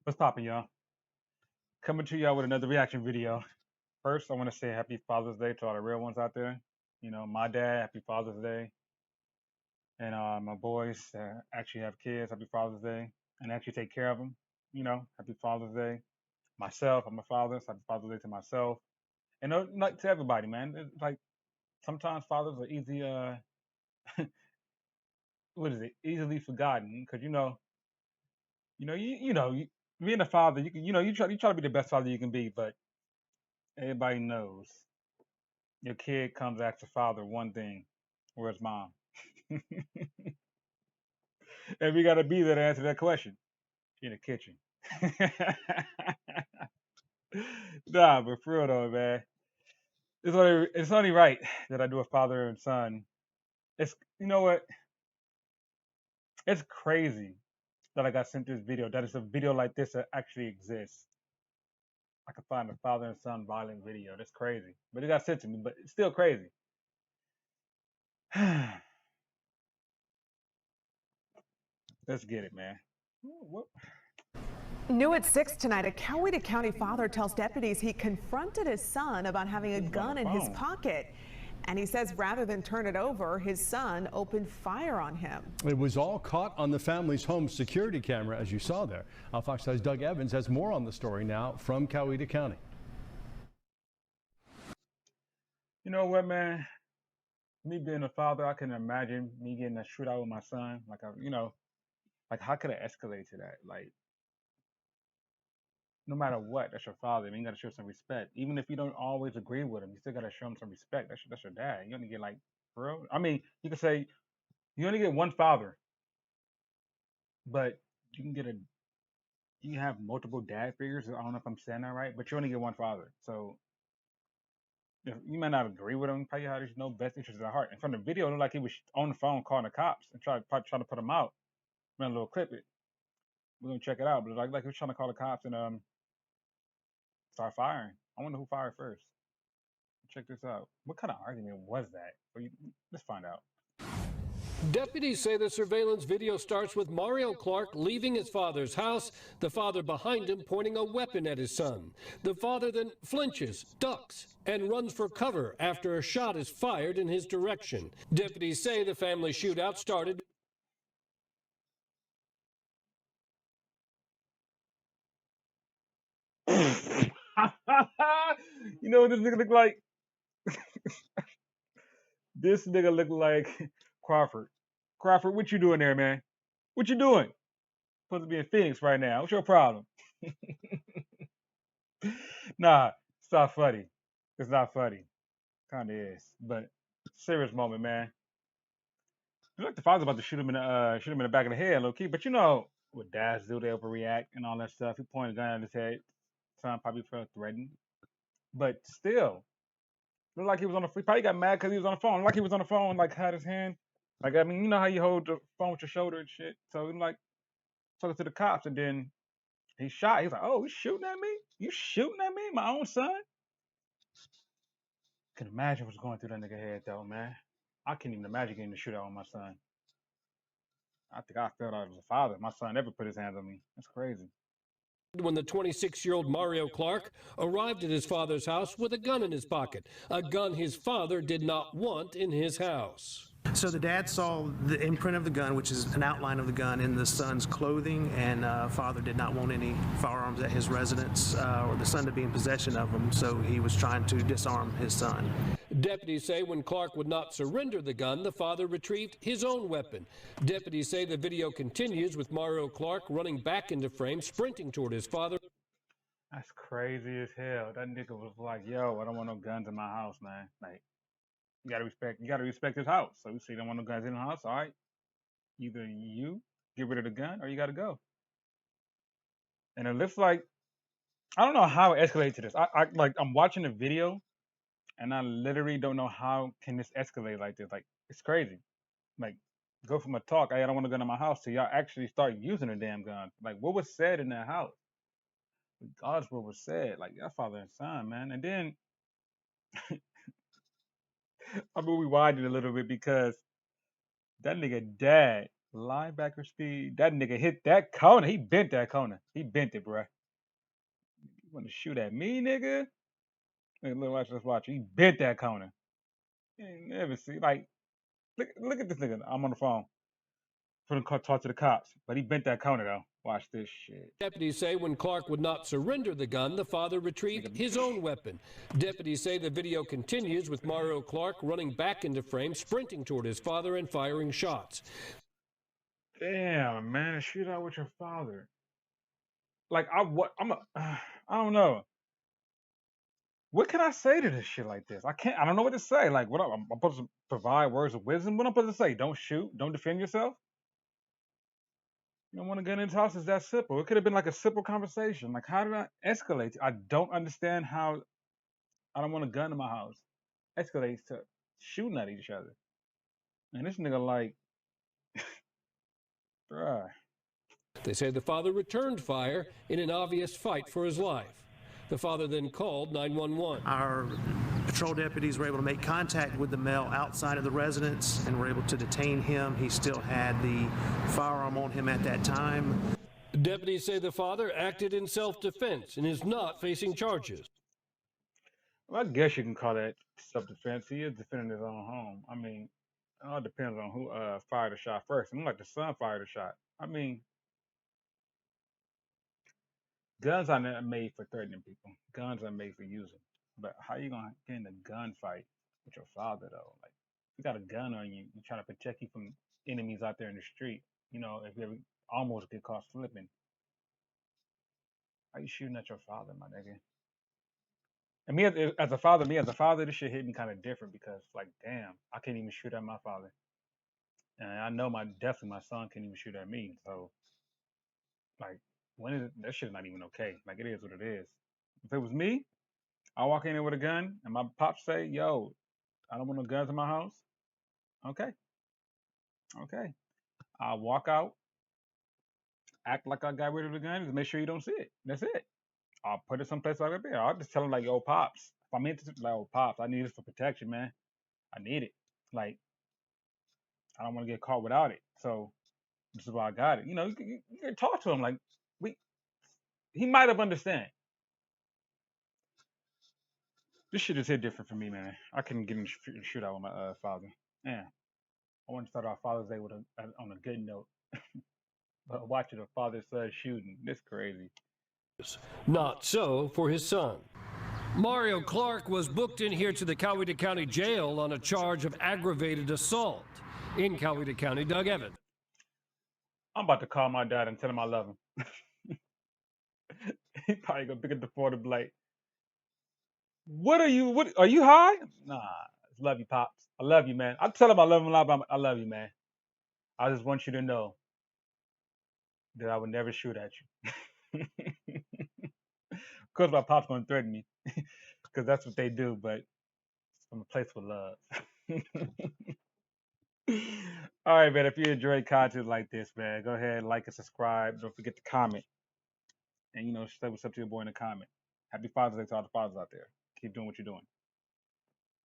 What's poppin', y'all? Coming to y'all with another reaction video. First, I want to say Happy Father's Day to all the real ones out there. You know, my dad, Happy Father's Day, and my boys that actually have kids, Happy Father's Day, and actually take care of them. You know, Happy Father's Day. Myself, I'm a father, so Happy Father's Day to myself, and like to everybody, man. It's like sometimes fathers are easy, what is it? Easily forgotten because being a father, you can, you try to be the best father you can be, but everybody knows your kid comes after father one thing, where's mom? And we gotta be there to answer that question. In the kitchen. Nah, but for real though, man. It's only right that I do a father and son. It's you know what? It's crazy that I got sent this video. That it's a video like this that actually exists. I can find a father and son violent video. That's crazy. But it got sent to me, but it's still crazy. Let's get it, man. What? New at 6 tonight, a Coweta County father tells deputies he confronted his son about having a gun in his pocket. And he says rather than turn it over, his son opened fire on him. It was all caught on the family's home security camera, as you saw there. Fox 5's Doug Evans has more on the story now from Coweta County. You know what, man? Me being a father, I can imagine me getting a shootout with my son. Like how could it escalate to that? Like, no matter what, that's your father. I mean, you gotta show some respect. Even if you don't always agree with him, you still gotta show him some respect. That's your dad. You only get like, bro. I mean, you could say you only get one father, but you can get a you can have multiple dad figures. I don't know if I'm saying that right, but you only get one father. So you might not agree with him. Probably have no best interest at heart. And from the video, it looked like he was on the phone calling the cops and trying to put him out. Run a little clip it. We're gonna check it out. But like he was trying to call the cops and start firing. I wonder who fired first. Check this out. What kind of argument was that? Let's find out. Deputies say the surveillance video starts with Mario Clark leaving his father's house, the father behind him pointing a weapon at his son. The father then flinches, ducks, and runs for cover after a shot is fired in his direction. Deputies say the family shootout started. You know what this nigga look like? This nigga look like Crawford. Crawford, what you doing there, man? What you doing? Supposed to be in Phoenix right now. What's your problem? Nah, it's not funny. It's not funny. Kinda is. But serious moment, man. It's like the father's about to shoot him in the back of the head, low key. But you know what dads do, they overreact and all that stuff. He pointed a gun at his head. Son probably felt threatened. But still, looked like he was on the he probably got mad because he was on the phone. Like he was on the phone, like had his hand. Like I mean, you know how you hold the phone with your shoulder and shit. So he like talking to the cops and then he shot. He's like, "Oh, you shooting at me? You shooting at me? My own son?" Can imagine what's going through that nigga head though, man. I can't even imagine getting a shootout on my son. I think I felt out as a father. My son never put his hands on me. That's crazy. When the 26-year-old Mario Clark arrived at his father's house with a gun in his pocket, a gun his father did not want in his house. So the dad saw the imprint of the gun, which is an outline of the gun, in the son's clothing, and father did not want any firearms at his residence or the son to be in possession of them, so he was trying to disarm his son. Deputies say when Clark would not surrender the gun, the father retrieved his own weapon. Deputies say the video continues with Mario Clark running back into frame, sprinting toward his father. That's crazy as hell. That nigga was like, "Yo, I don't want no guns in my house, man. Like, you gotta respect his house. So you see, don't want no guns in the house. All right, either you get rid of the gun or you gotta go." And it looks like I don't know how it escalated to this. I'm watching the video and I literally don't know how can this escalate like this. Like it's crazy. Like go from a talk, "Hey, I don't want a gun in my house," to y'all actually start using a damn gun. Like what was said in that house? God's what was said. Like your father and son, man. And then I'm gonna rewind it a little bit because that nigga dad Linebacker speed. That nigga hit that corner. He bent that corner. He bent it, bruh. You want to shoot at me, nigga? Nigga, look, let's watch. He bent that corner. You ain't never see like look at this nigga. I'm on the phone. For the talk to the cops, but he bent that corner though. Watch this shit. Deputies say when Clark would not surrender the gun, the father retrieved his own weapon. Deputies say the video continues with Mario Clark running back into frame, sprinting toward his father and firing shots. Damn, man, a shootout with your father. Like I don't know. What can I say to this shit like this? I don't know what to say. Like what I'm supposed to provide words of wisdom. What I'm supposed to say? Don't shoot. Don't defend yourself. You don't want to get into house. It's that simple. It could have been like a simple conversation. Like how did I escalate? I don't understand how I don't want a gun in my house. Escalates to shooting at each other. And this nigga like, bruh. They say the father returned fire in an obvious fight for his life. The father then called 911. Our patrol deputies were able to make contact with the male outside of the residence and were able to detain him. He still had the firearm on him at that time. Deputies say the father acted in self-defense and is not facing charges. Well, I guess you can call that self-defense. He is defending his own home. I mean, it all depends on who fired the shot first. I'm like the son fired the shot. I mean, guns are not made for threatening people. Guns are made for using. But how you gonna get in a gunfight with your father though? Like, if you got a gun on you, you're trying to protect you from enemies out there in the street. You know, if you ever almost get caught slipping, how you shooting at your father, my nigga? And me as a father, this shit hit me kind of different because, like, damn, I can't even shoot at my father, and I know definitely my son can't even shoot at me. So, like, when is that shit not even okay? Like, it is what it is. If it was me, I walk in there with a gun, and my pops say, "Yo, I don't want no guns in my house." Okay, okay. I'll walk out, act like I got rid of the gun, and make sure you don't see it. That's it. I'll put it someplace like that. I'll just tell him like, "Yo, pops, if I'm into like, oh, pops, I need this for protection, man. I need it. Like, I don't want to get caught without it. So this is why I got it." You know, you can talk to him like we. He might have understand. This shit is hit different for me, man. I couldn't get in a shootout with my father. Man, I want to start our Father's Day on a good note. But watching a father-son shooting, this crazy. Not so for his son. Mario Clark was booked in here to the Coweta County Jail on a charge of aggravated assault. In Coweta County, Doug Evans. I'm about to call my dad and tell him I love him. He probably gonna pick up the phone and be like, What are you high? Nah, love you, Pops. I love you, man. I tell him I love him a lot, but I love you, man. I just want you to know that I would never shoot at you. Of course, my pop's gonna threaten me because that's what they do, but it's from a place with love. All right, man. If you enjoy content like this, man, go ahead, like and subscribe. Don't forget to comment, and say what's up to your boy in the comment. Happy Father's Day to all the fathers out there. Keep doing what you're doing.